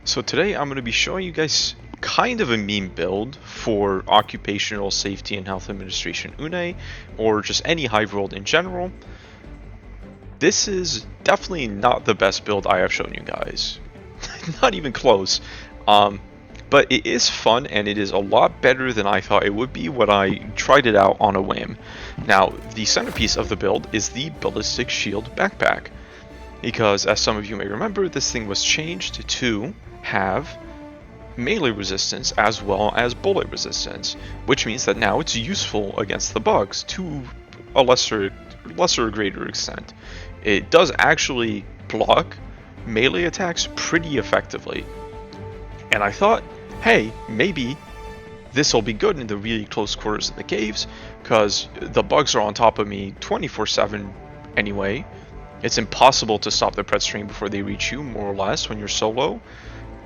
So today I'm going to be showing you guys kind of a meme build for Occupational Safety and Health Administration UNE, or just any Hive world in general. This is definitely not the best build I have shown you guys. Not even close. But it is fun, and it is a lot better than I thought it would be when I tried it out on a whim. Now, the centerpiece of the build is the Ballistic Shield Backpack, because as some of you may remember, this thing was changed to have melee resistance as well as bullet resistance, which means that now it's useful against the bugs to a lesser or greater extent. It does actually block melee attacks pretty effectively, and I thought, hey, maybe this will be good in the really close quarters in the caves, because the bugs are on top of me 24/7 anyway. It's impossible to stop the pred stream before they reach you, more or less, when you're solo.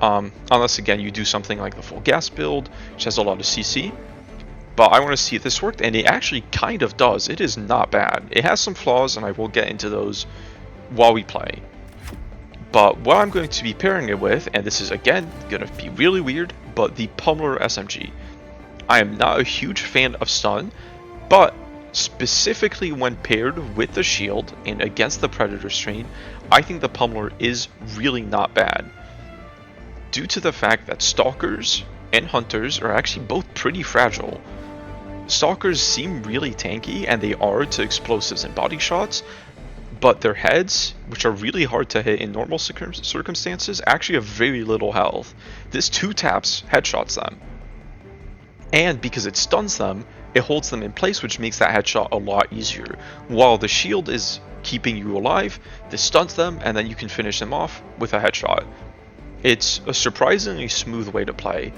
Unless, again, you do something like the full gas build, which has a lot of CC. But I want to see if this worked, and it actually kind of does. It is not bad. It has some flaws, and I will get into those while we play. But what I'm going to be pairing it with, and this is, again, going to be really weird, but the Pummeler SMG. I am not a huge fan of stun, but specifically when paired with the shield and against the Predator strain, I think the Pummeler is really not bad, due to the fact that Stalkers and Hunters are actually both pretty fragile. Stalkers seem really tanky, and they are to explosives and body shots, but their heads, which are really hard to hit in normal circumstances, actually have very little health. This 2 taps headshots them, and because it stuns them, it holds them in place, which makes that headshot a lot easier. While the shield is keeping you alive, this stuns them, and then you can finish them off with a headshot. It's a surprisingly smooth way to play,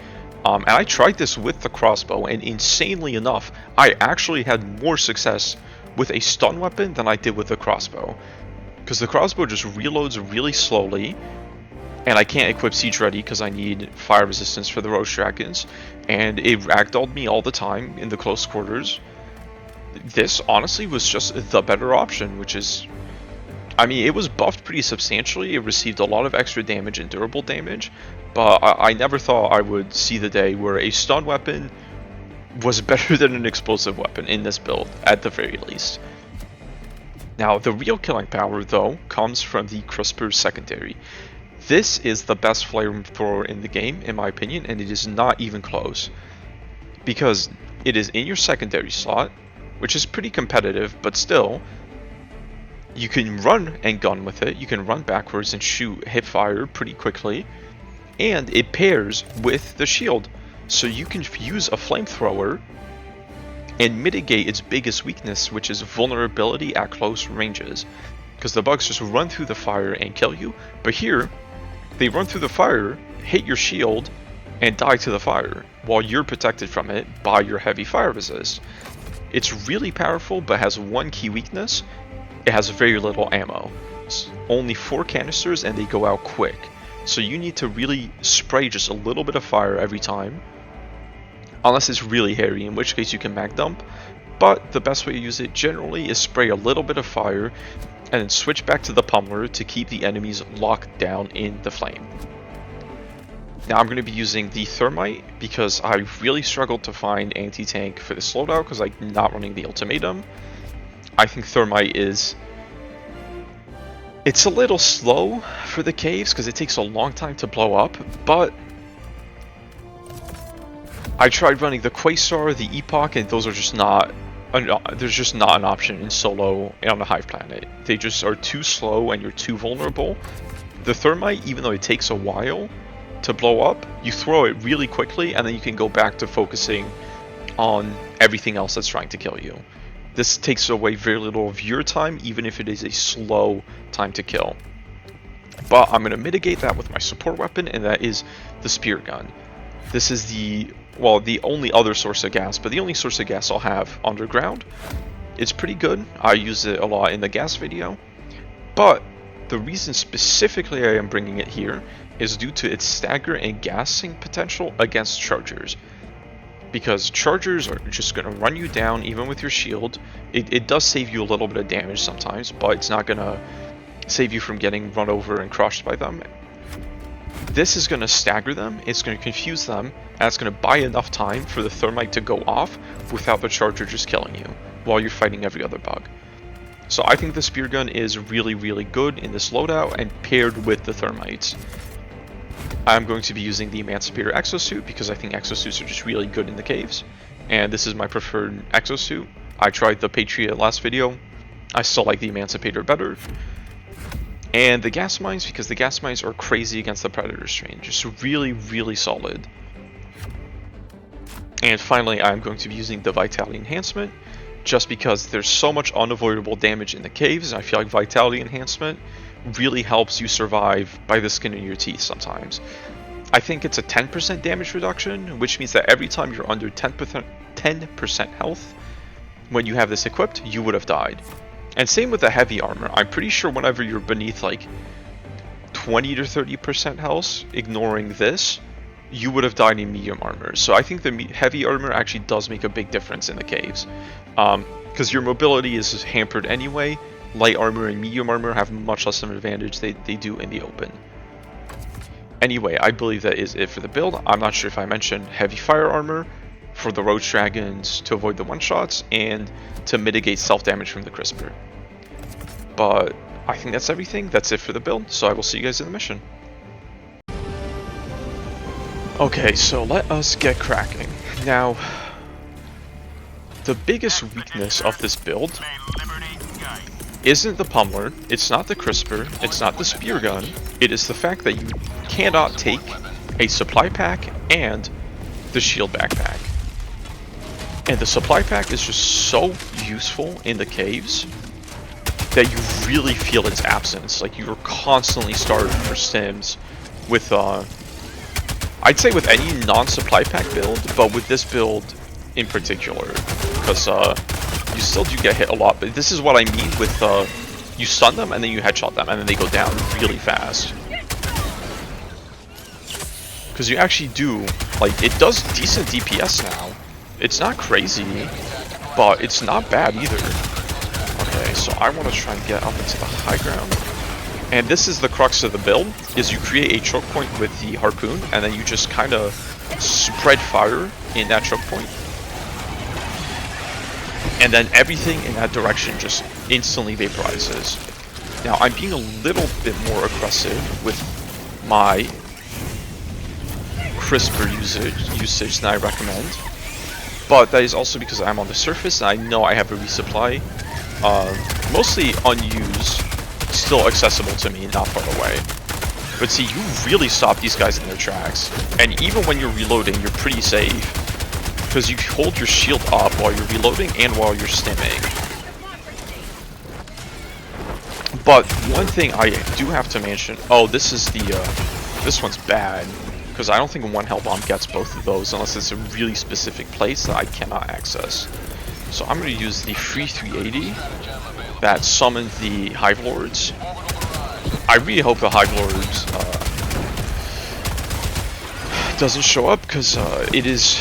and I tried this with the crossbow, and insanely enough, I actually had more success with a stun weapon than I did with the crossbow, because the crossbow just reloads really slowly, and I can't equip Siege Ready because I need fire resistance for the Roach Dragons, and it ragdolled me all the time in the close quarters. This honestly was just the better option, which is, I mean, it was buffed pretty substantially. It received a lot of extra damage and durable damage, but I never thought I would see the day where a stun weapon was better than an explosive weapon in this build, at the very least. Now, the real killing power, though, comes from the Crisper secondary. This is the best flamethrower in the game, in my opinion, and it is not even close, because it is in your secondary slot, which is pretty competitive, but still, you can run and gun with it, you can run backwards and shoot hip fire pretty quickly, and it pairs with the shield, so you can use a flamethrower and mitigate its biggest weakness, which is vulnerability at close ranges, because the bugs just run through the fire and kill you, but here, they run through the fire, hit your shield, and die to the fire, while you're protected from it by your heavy fire resist. It's really powerful, but has one key weakness. It has very little ammo. It's only 4 canisters, and they go out quick. So you need to really spray just a little bit of fire every time, unless it's really hairy, in which case you can mag dump. But the best way to use it generally is spray a little bit of fire, and then switch back to the Pummeler to keep the enemies locked down in the flame. Now I'm going to be using the Thermite because I really struggled to find anti-tank for the slowdown because I'm not running the Ultimatum. I think Thermite it's a little slow for the caves because it takes a long time to blow up, but I tried running the Quasar, the Epoch, and those are just not, there's just not an option in solo on the Hive planet. They just are too slow and you're too vulnerable. The Thermite, even though it takes a while to blow up, you throw it really quickly and then you can go back to focusing on everything else that's trying to kill you. This takes away very little of your time, even if it is a slow time to kill. But I'm going to mitigate that with my support weapon, and that is the Spear Gun. This is the only other source of gas, but the only source of gas I'll have underground. It's pretty good. I use it a lot in the gas video. But the reason specifically I am bringing it here is due to its stagger and gassing potential against chargers. Because chargers are just going to run you down even with your shield. It does save you a little bit of damage sometimes, but it's not going to save you from getting run over and crushed by them. this is going to stagger them, it's going to confuse them, and it's going to buy enough time for the thermite to go off without the charger just killing you while you're fighting every other bug. So I think the spear gun is really, really good in this loadout and paired with the thermites. I'm going to be using the Emancipator exosuit because I think exosuits are just really good in the caves, and this is my preferred exosuit. I tried the Patriot last video. I still like the Emancipator better. And the gas mines, because the gas mines are crazy against the Predator strain. Just really, really solid. And finally, I'm going to be using the Vitality Enhancement, just because there's so much unavoidable damage in the caves. I feel like Vitality Enhancement really helps you survive by the skin of your teeth sometimes. I think it's a 10% damage reduction, which means that every time you're under 10% health, when you have this equipped, you would have died. And same with the heavy armor. I'm pretty sure whenever you're beneath like 20 to 30% health, ignoring this, you would have died in medium armor. So I think the heavy armor actually does make a big difference in the caves. Because your mobility is hampered anyway. Light armor and medium armor have much less of an advantage they do in the open. Anyway, I believe that is it for the build. I'm not sure if I mentioned heavy fire armor for the Roach Dragons to avoid the one-shots and to mitigate self-damage from the Crisper. But I think that's everything. That's it for the build, so I will see you guys in the mission. Okay, so let us get cracking. Now, the biggest weakness of this build isn't the Pummeler, it's not the Crisper, it's not the Spear Gun, it is the fact that you cannot take a supply pack and the shield backpack. And the supply pack is just so useful in the caves that you really feel its absence. Like, you're constantly starving for stims with, I'd say with any non-supply pack build, but with this build in particular. Because, you still do get hit a lot, but this is what I mean with, you stun them and then you headshot them and then they go down really fast. Because you actually do, like, it does decent DPS now. It's not crazy, but it's not bad either. Okay, so I want to try and get up into the high ground. And this is the crux of the build, is you create a choke point with the harpoon, and then you just kind of spread fire in that choke point. And then everything in that direction just instantly vaporizes. Now, I'm being a little bit more aggressive with my Crisper usage than I recommend. But that is also because I'm on the surface and I know I have a resupply. Mostly unused, still accessible to me, not far away. But see, you really stop these guys in their tracks. And even when you're reloading, you're pretty safe. Because you hold your shield up while you're reloading and while you're stimming. But one thing I do have to mention, oh, this is the, this one's bad. Because I don't think one Hell Bomb gets both of those unless it's a really specific place that I cannot access. So I'm going to use the free 380 that summoned the Hive Lords. I really hope the Hive Lords doesn't show up because it is,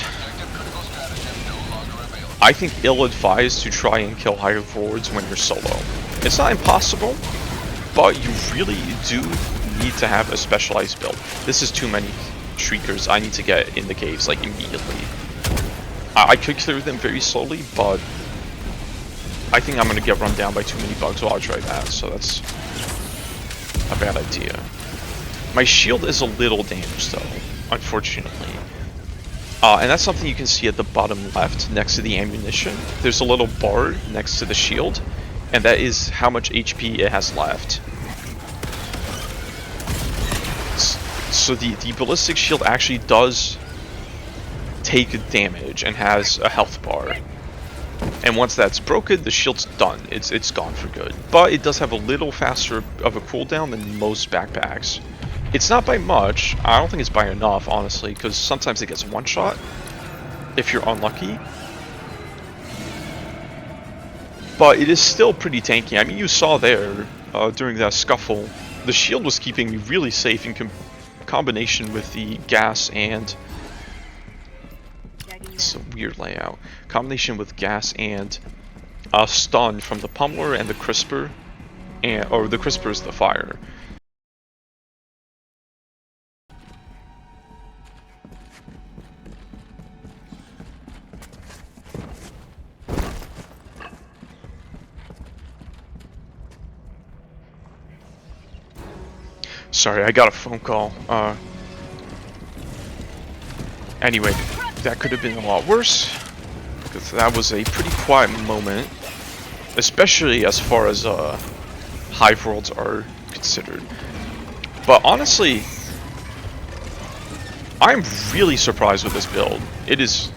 I think, ill-advised to try and kill Hive Lords when you're solo. It's not impossible, but you really do need to have a specialized build. This is too many Shriekers I need to get in the caves, like, immediately. I could clear them very slowly, but I think I'm going to get run down by too many bugs while I try that, so that's a bad idea. My shield is a little damaged, though, unfortunately. And that's something you can see at the bottom left, next to the ammunition. There's a little bar next to the shield, and that is how much HP it has left. So the ballistic shield actually does take damage and has a health bar. And once that's broken, the shield's done. It's gone for good. But it does have a little faster of a cooldown than most backpacks. It's not by much. I don't think it's by enough, honestly, because sometimes it gets one shot if you're unlucky. But it is still pretty tanky. I mean, you saw there during that scuffle, the shield was keeping me really safe in combination with the gas and it's a weird layout. Combination with gas and stun from the Pummeler and the Crisper, or the Crisper is the fire. Sorry, I got a phone call. Anyway, that could have been a lot worse, because that was a pretty quiet moment, especially as far as hive worlds are considered. But honestly, I'm really surprised with this build. It is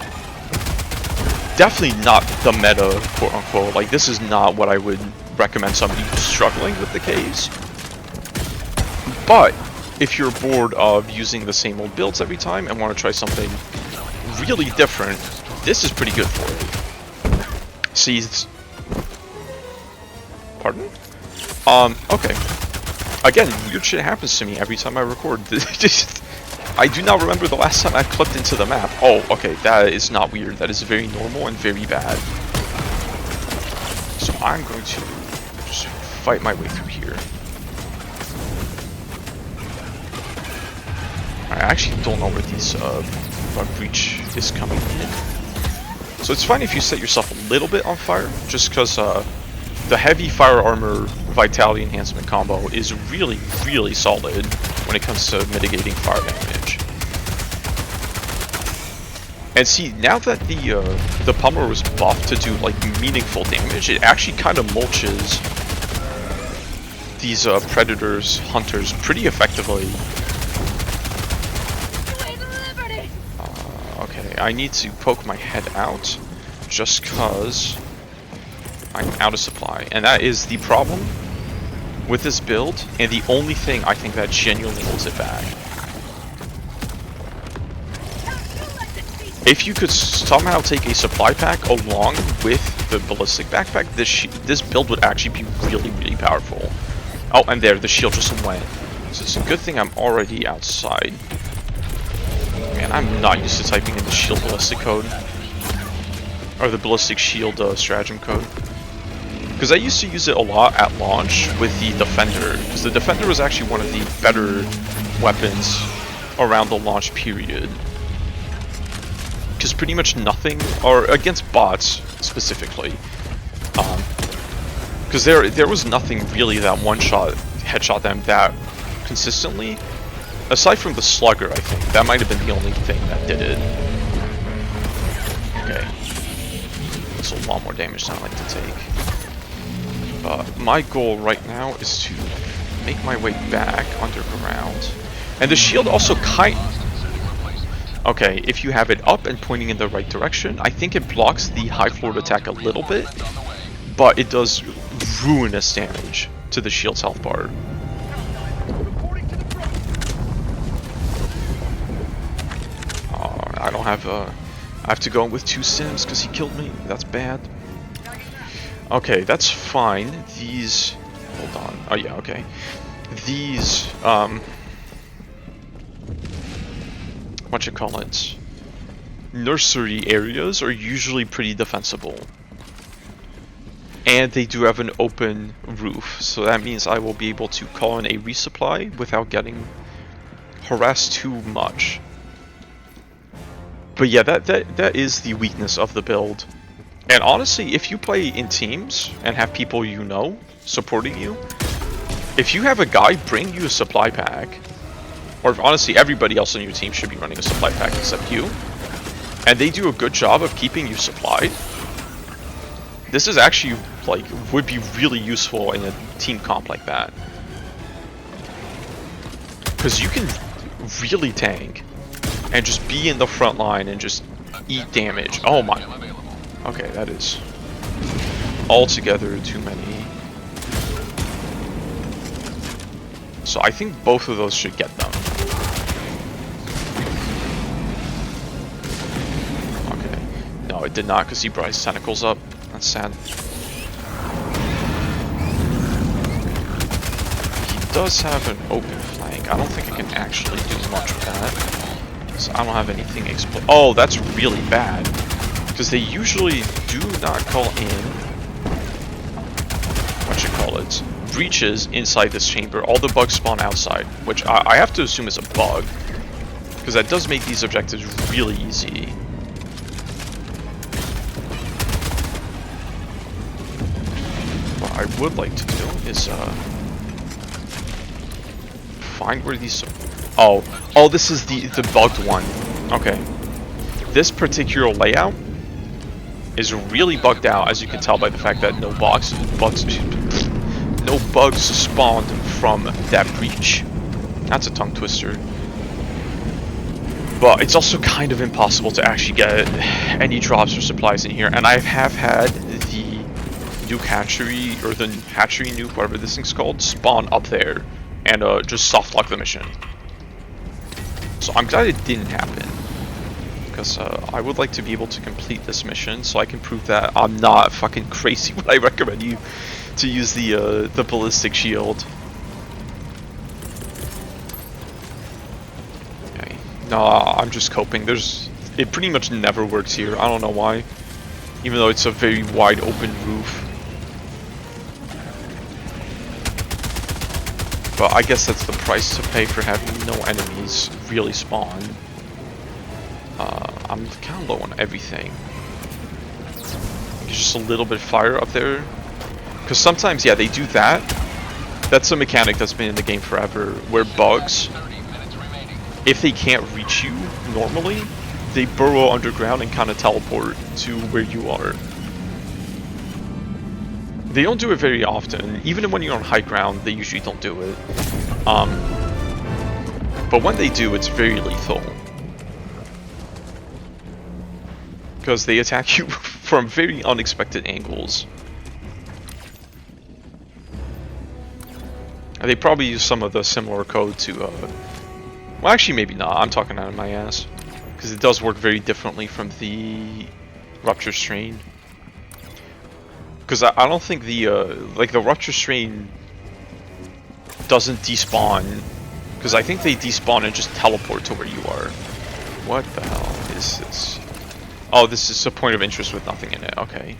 definitely not the meta, quote unquote. Like, this is not what I would recommend somebody who's struggling with the caves. But if you're bored of using the same old builds every time and want to try something really different, this is pretty good for it. See, pardon? Okay. Again, weird shit happens to me every time I record. I do not remember the last time I clipped into the map. Oh, okay, that is not weird. That is very normal and very bad. So I'm going to just fight my way through here. I actually don't know where these bug breach is coming in. So it's fine if you set yourself a little bit on fire, just because the heavy fire armor vitality enhancement combo is really, really solid when it comes to mitigating fire damage. And see, now that the pummeler was buffed to do like meaningful damage, it actually kind of mulches these predators, hunters pretty effectively. Okay, I need to poke my head out just cause I'm out of supply, and that is the problem with this build, and the only thing I think that genuinely holds it back. If you could somehow take a supply pack along with the ballistic backpack, this build would actually be really, really powerful. Oh, and there, the shield just went. So it's a good thing I'm already outside. Man, I'm not used to typing in the shield ballistic code. Or the ballistic shield stratagem code. Because I used to use it a lot at launch with the Defender, because the Defender was actually one of the better weapons around the launch period. Because pretty much nothing, or against bots specifically, because there was nothing really that one-shot, headshot them that consistently, aside from the Slugger, I think. That might have been the only thing that did it. Okay. It's a lot more damage than I like to take. My goal right now is to make my way back underground. And the shield also okay, if you have it up and pointing in the right direction, I think it blocks the high forward attack a little bit, but it does ruinous damage to the shield's health bar. I don't have I have to go in with 2 sims because he killed me. That's bad. Okay, that's fine. These... Hold on. Oh, yeah, okay. These, what you call it? Nursery areas are usually pretty defensible. And they do have an open roof, so that means I will be able to call in a resupply without getting harassed too much. But yeah, that is the weakness of the build. And honestly, if you play in teams and have people you know supporting you, if you have a guy bring you a supply pack, or honestly everybody else on your team should be running a supply pack except you, and they do a good job of keeping you supplied, this is actually, like, would be really useful in a team comp like that. Because you can really tank and just be in the front line and just eat damage. Oh my. Okay, that is altogether too many. So I think both of those should get them. Okay. No, it did not because he brought his tentacles up. That's sad. He does have an open flank. I don't think I can actually do much with that. So I don't have anything oh, that's really bad. Because they usually do not call in, what you call it, breaches inside this chamber. All the bugs spawn outside, which I have to assume is a bug. Because that does make these objectives really easy. What I would like to do is, find where these... Oh, this is the bugged one. Okay. This particular layout is really bugged out, as you can tell by the fact that no bugs spawned from that breach. That's a tongue twister. But it's also kind of impossible to actually get any drops or supplies in here. And I have had the nuke hatchery, or the hatchery nuke, whatever this thing's called, spawn up there and just soft lock the mission. So I'm glad it didn't happen, because I would like to be able to complete this mission so I can prove that I'm not fucking crazy when I recommend you to use the ballistic shield. Okay. No, I'm just coping. It pretty much never works here. I don't know why, even though it's a very wide open roof. But I guess that's the price to pay for having no enemies really spawn. I'm kind of low on everything. Just a little bit of fire up there. Because sometimes, yeah, they do that. That's a mechanic that's been in the game forever, where bugs, if they can't reach you normally, they burrow underground and kind of teleport to where you are. They don't do it very often. Even when you're on high ground, they usually don't do it. But when they do, it's very lethal. Because they attack you from very unexpected angles. And they probably use some of the similar code to, well, actually maybe not. I'm talking out of my ass. Because it does work very differently from the Rupture Strain. Because I don't think the Rupture Strain doesn't despawn. Because I think they despawn and just teleport to where you are. What the hell is this? Oh, this is a point of interest with nothing in it. Okay.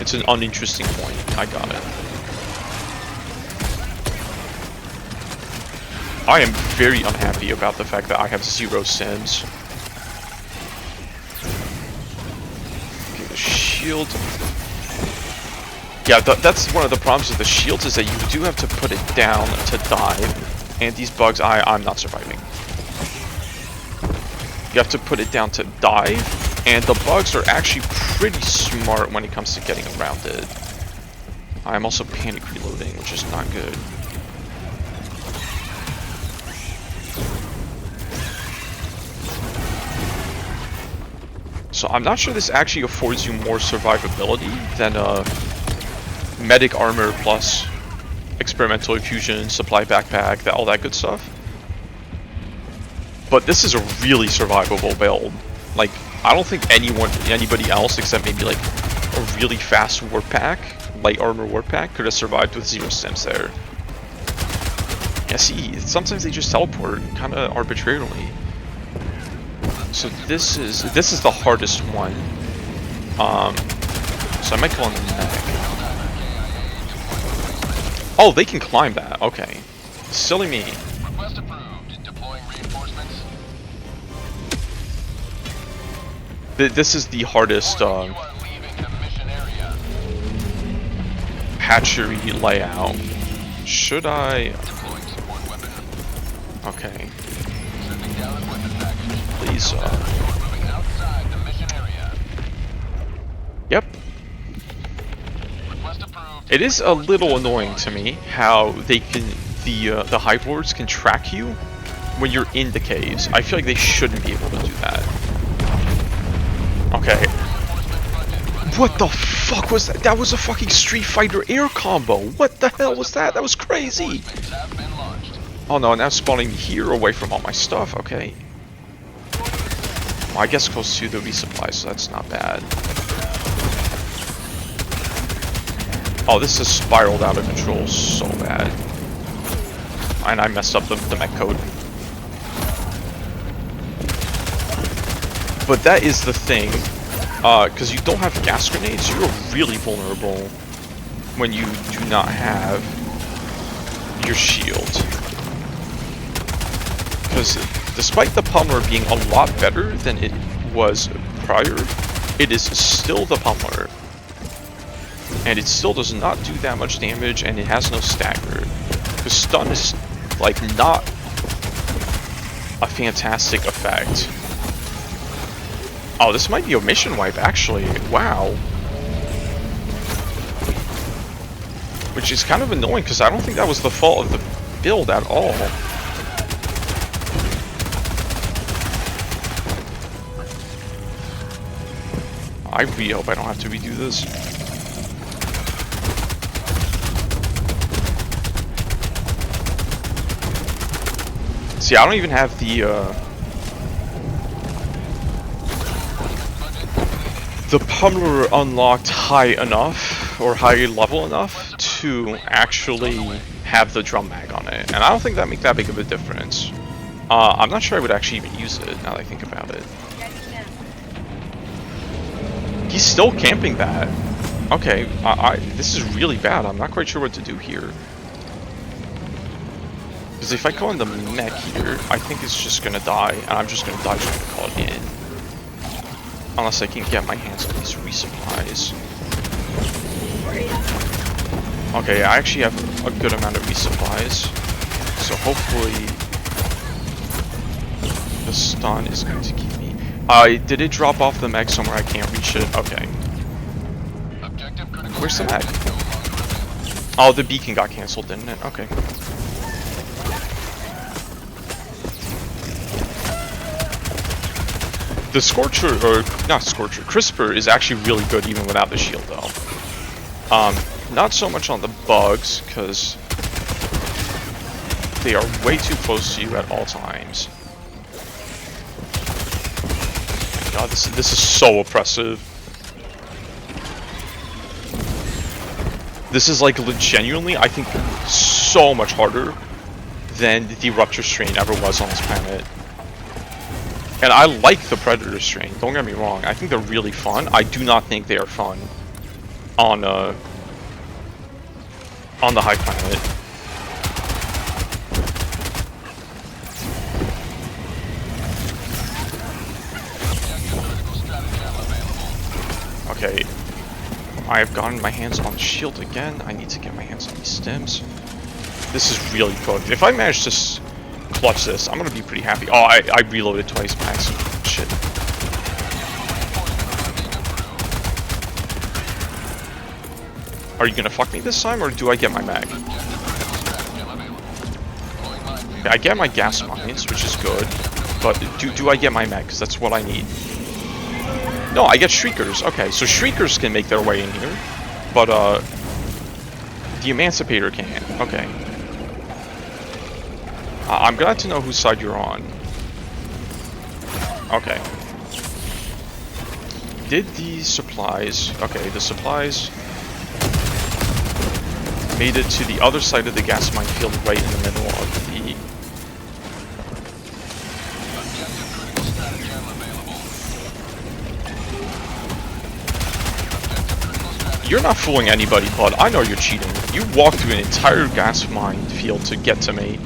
It's an uninteresting point. I got it. I am very unhappy about the fact that I have 0 sims. Okay, the shield. Yeah, that's one of the problems with the shields, is that you do have to put it down to dive. And these bugs, I'm not surviving. You have to put it down to dive, and the bugs are actually pretty smart when it comes to getting around it. I'm also panic reloading, which is not good. So I'm not sure this actually affords you more survivability than medic armor plus experimental infusion, supply backpack, all that good stuff. But this is a really survivable build. Like, I don't think anybody else, except maybe like a really fast warp pack, light armor warp pack, could have survived with 0 sims there. Yeah, see, sometimes they just teleport kind of arbitrarily. So this is the hardest one. So I might go on the medic. Oh, they can climb that. Okay, silly me. Request approved. Deploying reinforcements. This is the hardest hatchery layout. Should I? Okay. Please. Yep. It is a little annoying to me how they can the hive lords can track you when you're in the caves. I feel like they shouldn't be able to do that. Okay. What the fuck was that? That was a fucking Street Fighter air combo. What the hell was that? That was crazy. Oh no, now spawning here away from all my stuff. Okay. Well, I guess close to the resupply, so that's not bad. Oh, this has spiraled out of control so bad. And I messed up the mech code. But that is the thing. Because you don't have gas grenades, you're really vulnerable when you do not have your shield. Because despite the pummeler being a lot better than it was prior, it is still the pummeler. And it still does not do that much damage, and it has no stagger. Because stun is, like, not a fantastic effect. Oh, this might be a mission wipe, actually. Wow. Which is kind of annoying, because I don't think that was the fault of the build at all. I really hope I don't have to redo this. See, I don't even have the pummeler unlocked high enough, or high level enough, to actually have the drum mag on it. And I don't think that makes that big of a difference. I'm not sure I would actually even use it, now that I think about it. He's still camping that. Okay, this is really bad. I'm not quite sure what to do here. Because if I go in the mech here, I think it's just gonna die, and I'm just gonna die trying to call it in. Unless I can get my hands on these resupplies. Okay, I actually have a good amount of resupplies. So hopefully the stun is going to keep me. Did it drop off the mech somewhere I can't reach it? Okay. Where's the mech? Oh, the beacon got cancelled, didn't it? Okay. The Scorcher, or not Scorcher, Crisper is actually really good even without the shield though. Not so much on the bugs, because they are way too close to you at all times. God, this is so oppressive. This is like genuinely, I think, so much harder than the Rupture Strain ever was on this planet. And I like the Predator Strain, don't get me wrong. I think they're really fun. I do not think they are fun on the High Planet. Okay, I have gotten my hands on the shield again. I need to get my hands on these stems. This is really cooked. If I manage to clutch this, I'm gonna be pretty happy. Oh, I reloaded twice by accident. Shit. Are you gonna fuck me this time, or do I get my mag? Okay, I get my gas mines, which is good, but do I get my mag? Because that's what I need. No, I get Shriekers. Okay, so Shriekers can make their way in here, but the Emancipator can't. Okay. I'm glad to know whose side you're on. Okay. Did the supplies... Okay, the supplies made it to the other side of the gas mine field right in the middle of the... You're not fooling anybody, bud. I know you're cheating. You walked through an entire gas mine field to get to me.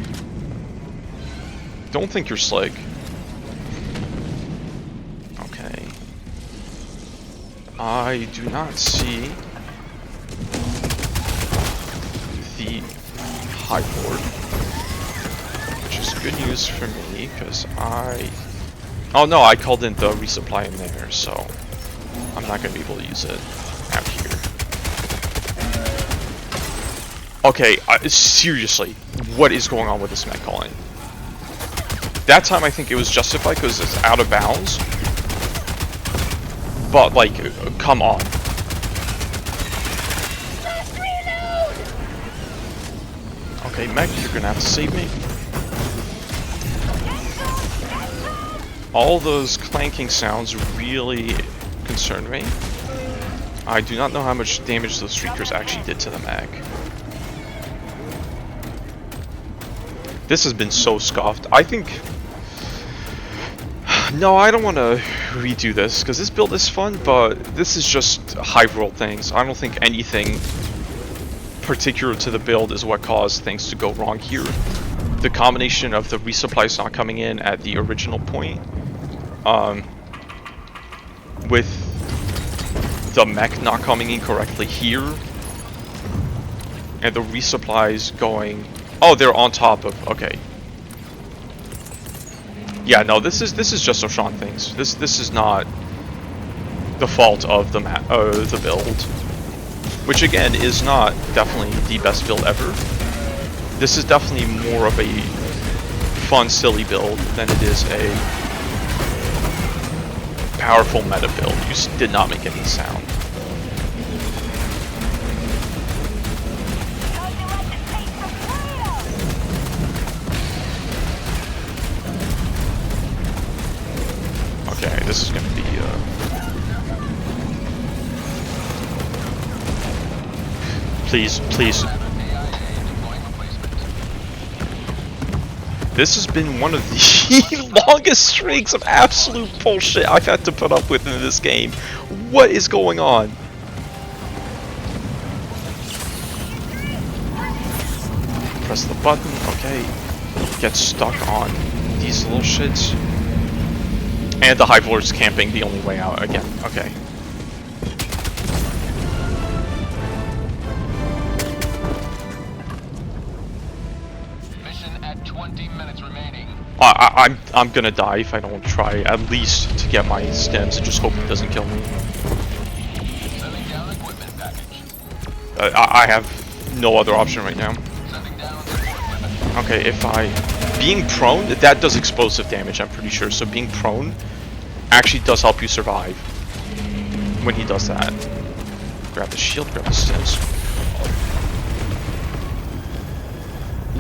Don't think you're slick. Okay. I do not see the high board, which is good news for me, because oh no, I called in the resupply in there, so I'm not going to be able to use it out here. Okay, seriously, what is going on with this mech calling? That time I think it was justified because it's out of bounds. But, like, come on. Okay, mech, you're gonna have to save me. All those clanking sounds really concern me. I do not know how much damage those Shriekers actually did to the mech. This has been so scuffed. I think... No, I don't want to redo this, because this build is fun, but this is just high-roll things. I don't think anything particular to the build is what caused things to go wrong here. The combination of the resupplies not coming in at the original point, with the mech not coming in correctly here, and the resupplies going Oh, they're on top of. Okay. Yeah, no, this is just Oshaune things. This is not the fault of the build, which again is not definitely the best build ever. This is definitely more of a fun, silly build than it is a powerful meta build. You just did not make any sound. Okay, this is gonna be please. This has been one of the longest streaks of absolute bullshit I've had to put up with in this game. What is going on? Press the button, okay. Get stuck on these little shits. And the Hive Lord's camping the only way out again, okay. Mission at 20 minutes remaining. I'm gonna die if I don't try at least to get my stems and just hope it doesn't kill me. Sending down equipment package. I have no other option right now. Sending down support weapon. Okay, if I... Being prone, that does explosive damage, I'm pretty sure. So being prone actually does help you survive when he does that. Grab the shield, grab the stems.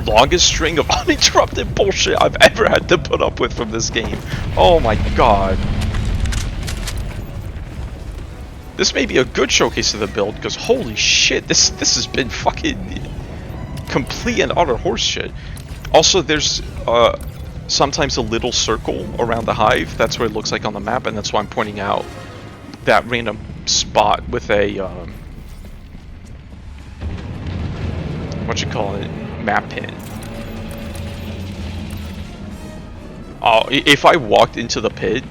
Longest string of uninterrupted bullshit I've ever had to put up with from this game. Oh my god. This may be a good showcase of the build, because holy shit, this has been fucking complete and utter horseshit. Also, there's sometimes a little circle around the hive. That's what it looks like on the map, and that's why I'm pointing out that random spot with a what you call it, map pin. Oh, if I walked into the pit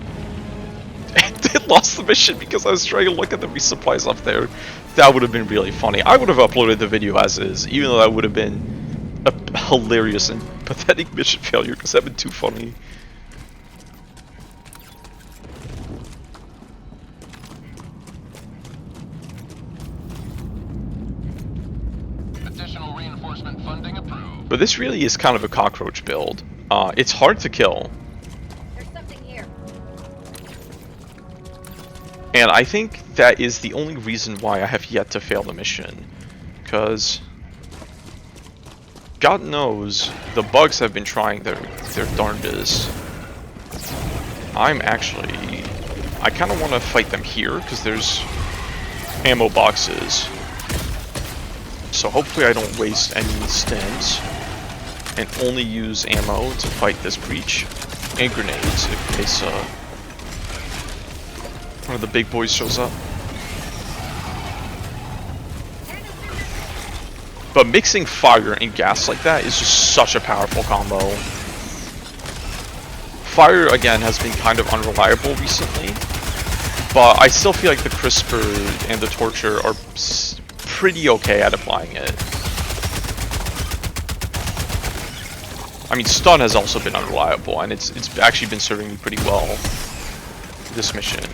and lost the mission because I was trying to look at the resupplies up there, that would have been really funny. I would have uploaded the video as is, even though that would have been a hilarious and pathetic mission failure, because that would been too funny. Additional reinforcement funding approved. But this really is kind of a cockroach build. It's hard to kill. There's something here. And I think that is the only reason why I have yet to fail the mission. Because God knows the bugs have been trying their darndest. I kind of want to fight them here because there's ammo boxes. So hopefully I don't waste any stems and only use ammo to fight this breach, and grenades in case one of the big boys shows up. But mixing fire and gas like that is just such a powerful combo. Fire, again, has been kind of unreliable recently, but I still feel like the Crisper and the Torture are pretty okay at applying it. I mean, Stun has also been unreliable, and it's actually been serving me pretty well this mission.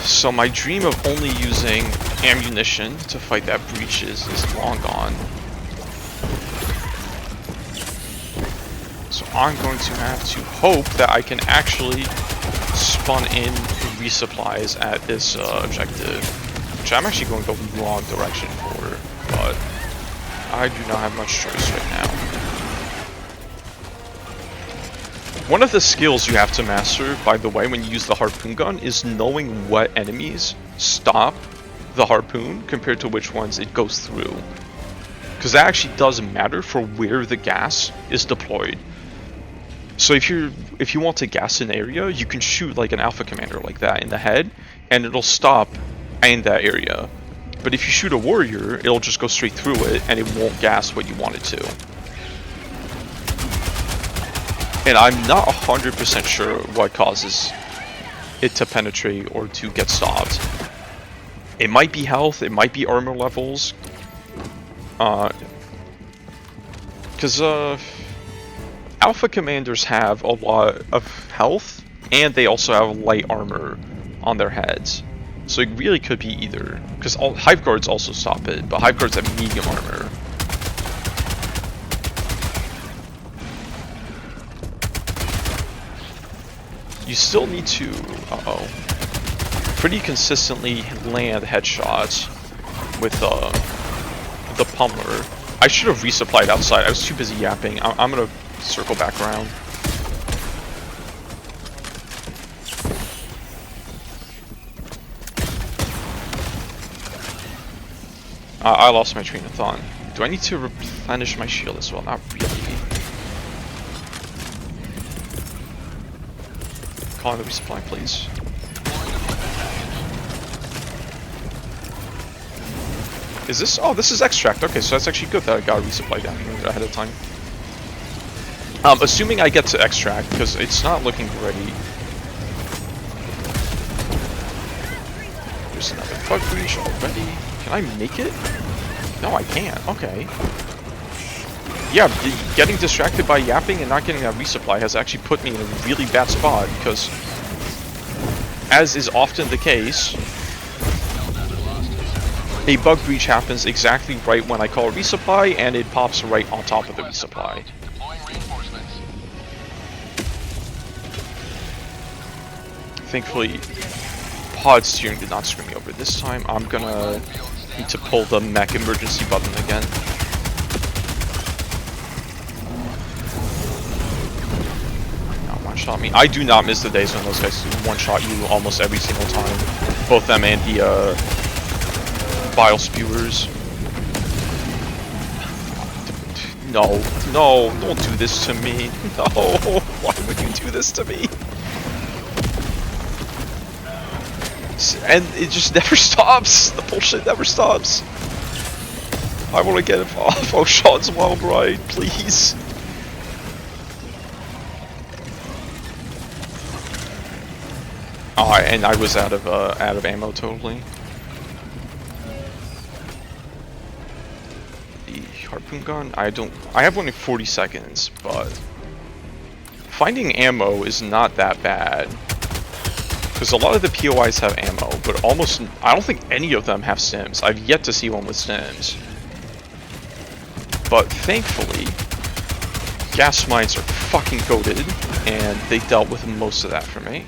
So my dream of only using ammunition to fight that breach is long gone. So I'm going to have to hope that I can actually spawn in resupplies at this objective, which I'm actually going the wrong direction for, but I do not have much choice right now. One of the skills you have to master, by the way, when you use the harpoon gun is knowing what enemies stop the harpoon compared to which ones it goes through. Because that actually does matter for where the gas is deployed. So if you want to gas an area, you can shoot like an alpha commander like that in the head, and it'll stop in that area. But if you shoot a warrior, it'll just go straight through it, and it won't gas what you want it to. And I'm not 100% sure what causes it to penetrate or to get stopped. It might be health, it might be armor levels. Because Alpha Commanders have a lot of health, and they also have light armor on their heads. So it really could be either. Because Hive Guards also stop it, but Hive Guards have medium armor. You still need to, pretty consistently land headshots with the pummeler. I should have resupplied outside. I was too busy yapping. I'm gonna circle back around. I lost my train of thought. Do I need to replenish my shield as well? Not really. Calling the resupply, please. Is this? Oh, this is extract. Okay, so that's actually good that I got a resupply down here ahead of time. Assuming I get to extract, because it's not looking great. There's another bug breach already. Can I make it? No, I can't. Okay. Yeah, getting distracted by yapping and not getting that resupply has actually put me in a really bad spot, because, as is often the case, a bug breach happens exactly right when I call a resupply, and it pops right on top of the resupply. Thankfully, pod steering did not screw me over this time. I'm gonna need to pull the mech emergency button again. One-shot me. I do not miss the days when those guys one-shot you almost every single time. Both them and the bile spewers. No, no, don't do this to me. No, why would you do this to me? And it just never stops. The bullshit never stops. I want to get it off Oshaune's wild ride, please. Oh, and I was out of ammo totally. The harpoon gun, I have one in 40 seconds, but finding ammo is not that bad. Because a lot of the POIs have ammo, but I don't think any of them have stims. I've yet to see one with stims. But thankfully, gas mines are fucking goated, and they dealt with most of that for me.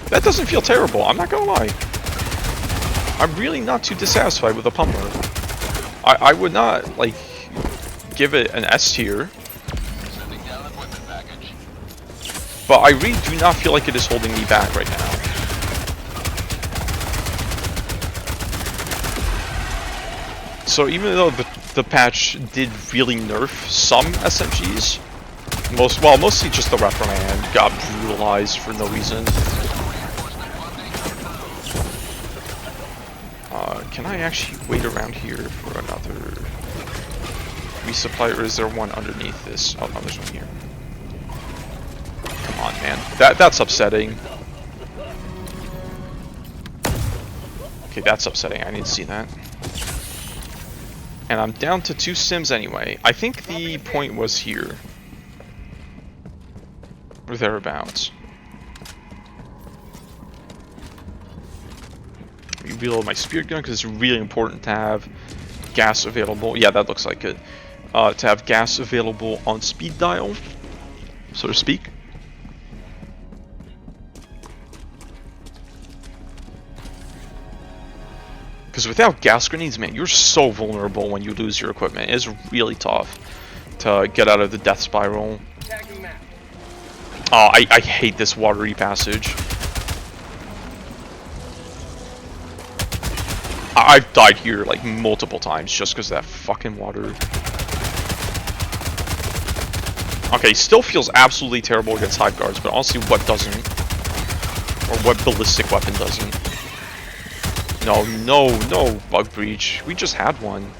That doesn't feel terrible, I'm not gonna lie. I'm really not too dissatisfied with the pumper. I would not, like, give it an S tier. But I really do not feel like it is holding me back right now. So even though the patch did really nerf some SMGs, mostly just the reprimand got brutalized for no reason. Can I actually wait around here for another resupply, or is there one underneath this? Oh no, there's one here. Come on, man. That's upsetting. Okay, that's upsetting. I need to see that. And I'm down to 2 stims anyway. I think the point was here. Or thereabouts. Reload my spear gun because it's really important to have gas available. Yeah, that looks like it. To have gas available on speed dial, so to speak. Because without gas grenades, man, you're so vulnerable when you lose your equipment. It's really tough to get out of the death spiral. Oh, I hate this watery passage. I've died here like multiple times just because of that fucking water. Okay, still feels absolutely terrible against Hive Guards, but honestly, what doesn't? Or what ballistic weapon doesn't. No, no, no, bug breach. We just had one.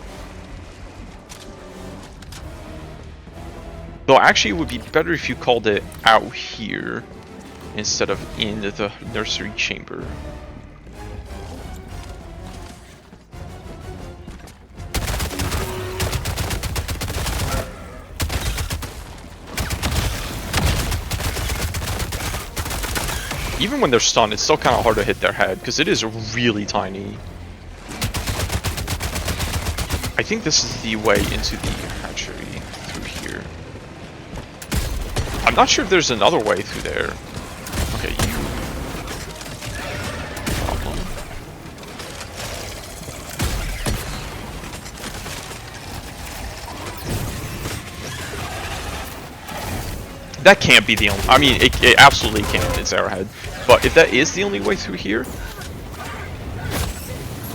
Though actually it would be better if you called it out here instead of in the nursery chamber. Even when they're stunned, it's still kind of hard to hit their head because it is really tiny. I think this is the way into the hatchery through here. I'm not sure if there's another way through there. Okay, you. Problem. That can't be the only. I mean, it absolutely can. It's Arrowhead. But if that is the only way through here,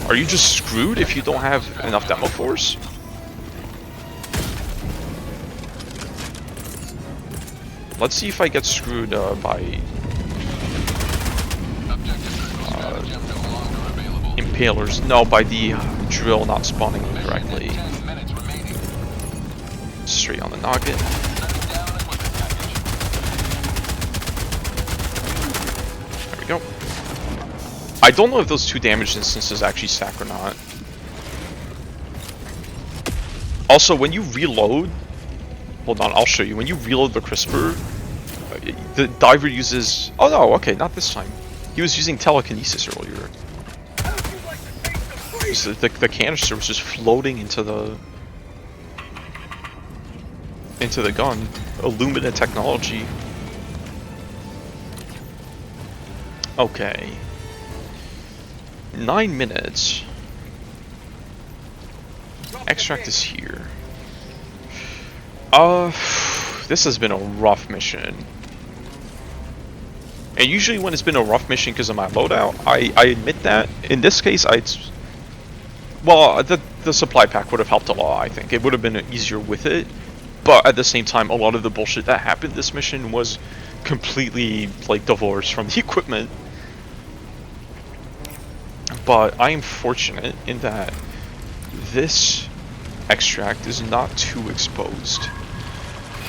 are you just screwed if you don't have enough demo force? Let's see if I get screwed by impalers. No, by the drill not spawning correctly. Straight on the noggin. There we go. I don't know if those 2 damage instances actually stack or not. Also, when you reload, hold on, I'll show you. When you reload the crisper, the diver uses. Oh no, okay, not this time. He was using telekinesis earlier. So the canister was just floating into the gun. Illumina technology. Okay. 9 minutes. Extract is here. This has been a rough mission. And usually when it's been a rough mission because of my loadout, I admit that. In this case, well, the supply pack would have helped a lot, I think. It would have been easier with it. But at the same time, a lot of the bullshit that happened this mission was completely, like, divorced from the equipment. But I am fortunate in that this extract is not too exposed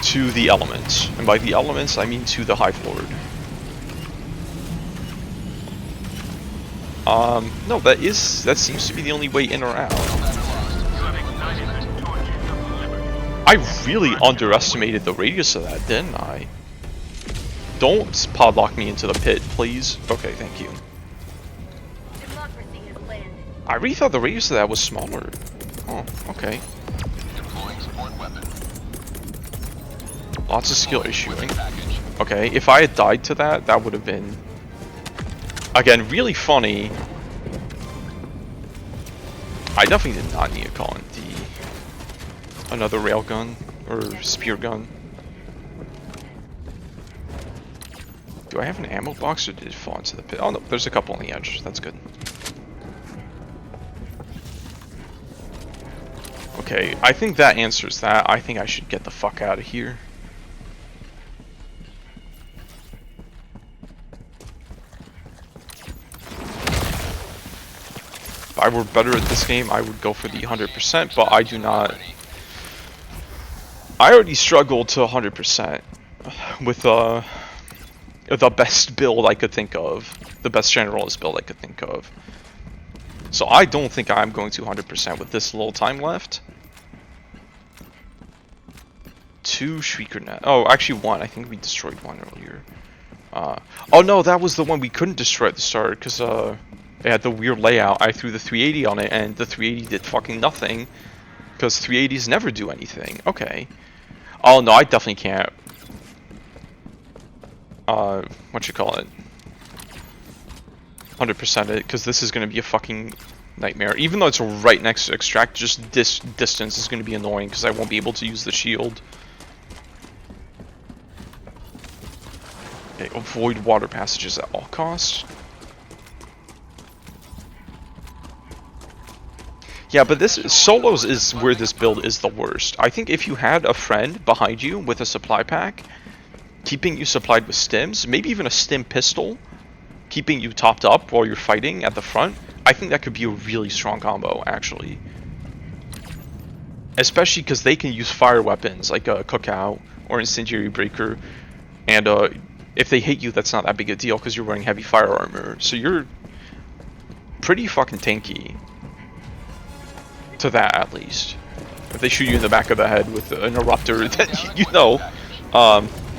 to the elements. And by the elements, I mean to the Hive Lord. No, that seems to be the only way in or out. I really underestimated the radius of that, didn't I? Don't podlock me into the pit, please. Okay, thank you. I really thought the radius of that was smaller. Oh, okay. Lots of skill issuing. Okay, if I had died to that, that would have been... Again, really funny. I definitely did not need to call in another railgun or spear gun. Do I have an ammo box or did it fall into the pit? Oh no, there's a couple on the edge. That's good. Okay, I think that answers that. I think I should get the fuck out of here. If I were better at this game, I would go for the 100%, but I do not. I already struggled to 100% with the best build I could think of. The best generalist build I could think of. So I don't think I'm going to 100% with this little time left. 2 Shrieker Net. Oh, actually 1. I think we destroyed 1 earlier. Oh no, that was the one we couldn't destroy at the start because it had the weird layout. I threw the 380 on it and the 380 did fucking nothing because 380s never do anything. Okay. Oh no, I definitely can't. What you call it? 100% it, because this is going to be a fucking nightmare. Even though it's right next to extract, just this distance is going to be annoying because I won't be able to use the shield. Okay, avoid water passages at all costs. Yeah, but this solos is where this build is the worst. I think if you had a friend behind you with a supply pack, keeping you supplied with stims, maybe even a stim pistol, keeping you topped up while you're fighting at the front, I think that could be a really strong combo, actually. Especially because they can use fire weapons like a cookout or incendiary breaker, and if they hit you, that's not that big a deal because you're wearing heavy fire armor. So you're pretty fucking tanky. To that, at least. If they shoot you in the back of the head with an eruptor, then you know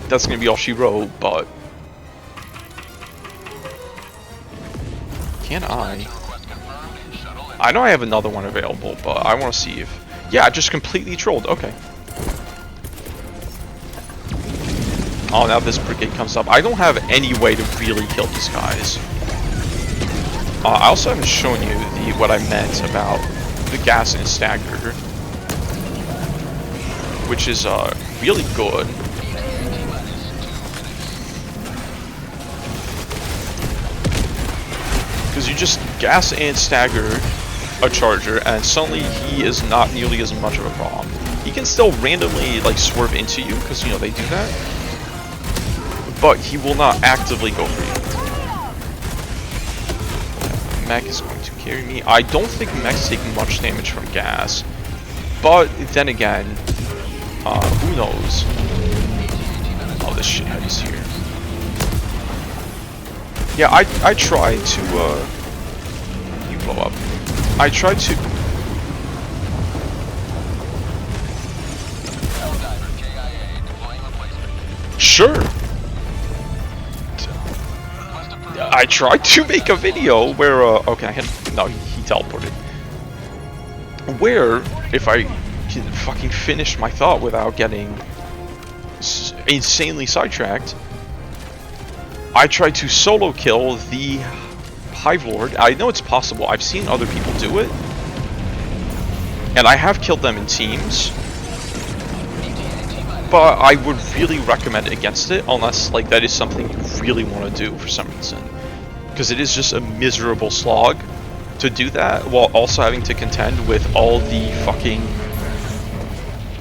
that's gonna be all she wrote. But can I? I know I have another one available, but I want to see if. Yeah, I just completely trolled. Okay. Oh, now this brigade comes up. I don't have any way to really kill these guys. I also haven't shown you what I meant about the gas and stagger, which is really good. Because you just gas and stagger a charger, and suddenly he is not nearly as much of a problem. He can still randomly like swerve into you, because you know they do that, but he will not actively go for you. Mech is going to carry me. I don't think mech's taking much damage from gas, but then again, who knows? Oh, this shithead is here. Yeah, I tried to you blow up. I tried to. Sure. I tried to make a video where okay, no, he teleported. Where if I can fucking finish my thought without getting insanely sidetracked, I tried to solo kill the Hive Lord. I know it's possible. I've seen other people do it, and I have killed them in teams. But I would really recommend against it, unless like that is something you really want to do for some reason, because it is just a miserable slog to do that while also having to contend with all the fucking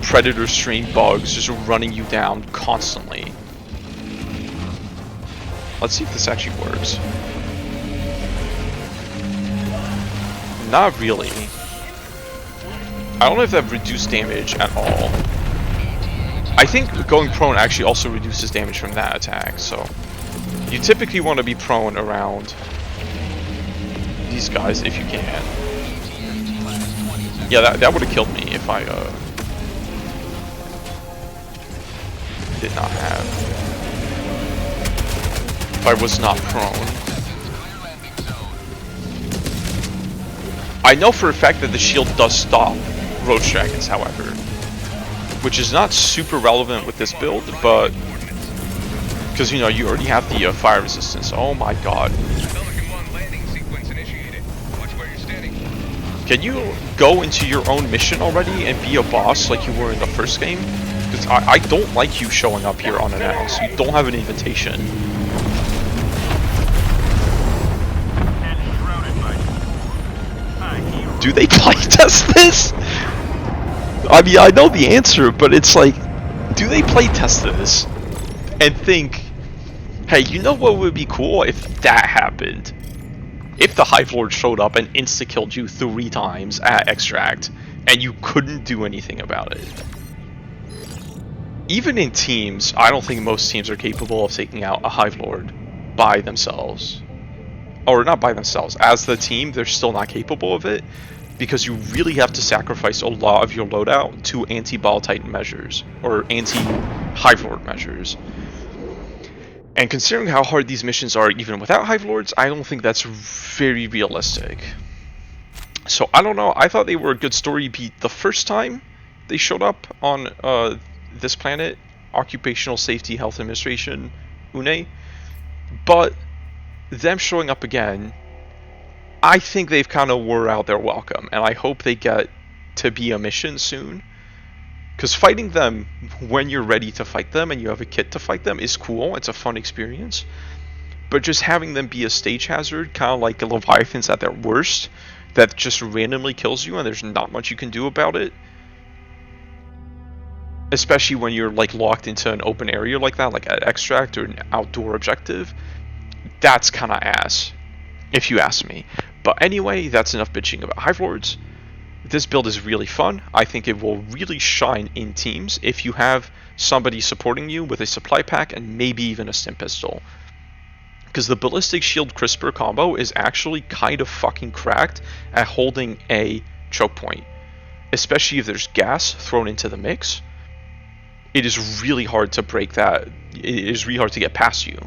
predator stream bugs just running you down constantly. Let's see if this actually works. Not really. I don't know if that reduced damage at all. I think going prone actually also reduces damage from that attack, so you typically want to be prone around these guys if you can. Yeah, that would have killed me if I did not have. If I was not prone. I know for a fact that the shield does stop Roach Dragons, however, which is not super relevant with this build, but because you know you already have the fire resistance. Oh my god! Can you go into your own mission already and be a boss like you were in the first game? Because I don't like you showing up here unannounced. You don't have an invitation. Do they playtest this? I mean, I know the answer, but it's like, do they playtest this and think, hey, you know what would be cool if that happened? If the Hive Lord showed up and insta-killed you 3 times at Extract, and you couldn't do anything about it. Even in teams, I don't think most teams are capable of taking out a Hive Lord by themselves. Or not by themselves. As the team, they're still not capable of it, because you really have to sacrifice a lot of your loadout to anti-Ball Titan measures, or anti-Hive Lord measures. And considering how hard these missions are even without Hive Lords, I don't think that's very realistic. So I don't know, I thought they were a good story beat the first time they showed up on this planet, Occupational Safety Health Administration, UNE, but them showing up again, I think they've kind of wore out their welcome, and I hope they get to be a mission soon. Because fighting them when you're ready to fight them and you have a kit to fight them is cool, it's a fun experience. But just having them be a stage hazard, kind of like Leviathans at their worst, that just randomly kills you and there's not much you can do about it. Especially when you're like locked into an open area like that, like at Extract or an outdoor objective. that's kind of ass, if you ask me. But anyway, that's enough bitching about Hive Lords. This build is really fun. I think it will really shine in teams if you have somebody supporting you with a supply pack and maybe even a stim pistol. Because the ballistic shield crisper combo is actually kind of fucking cracked at holding a choke point. Especially if there's gas thrown into the mix. It is really hard to break that. It is really hard to get past you.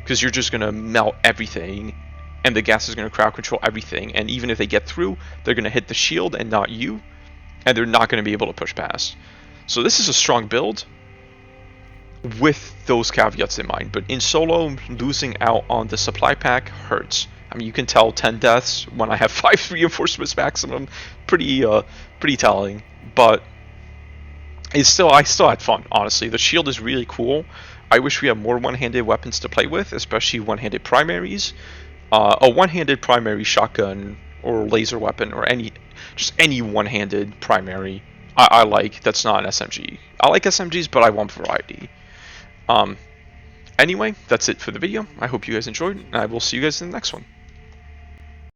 Because you're just going to melt everything. And the gas is going to crowd control everything. And even if they get through, they're going to hit the shield and not you. And they're not going to be able to push past. So this is a strong build with those caveats in mind. But in solo, losing out on the supply pack hurts. I mean, you can tell 10 deaths when I have 5 reinforcements maximum. Pretty telling. But I still had fun, honestly. The shield is really cool. I wish we had more one-handed weapons to play with, especially one-handed primaries. A one-handed primary shotgun or laser weapon or any one-handed primary I like that's not an SMG. I like SMGs, but I want variety. Anyway, that's it for the video. I hope you guys enjoyed, and I will see you guys in the next one.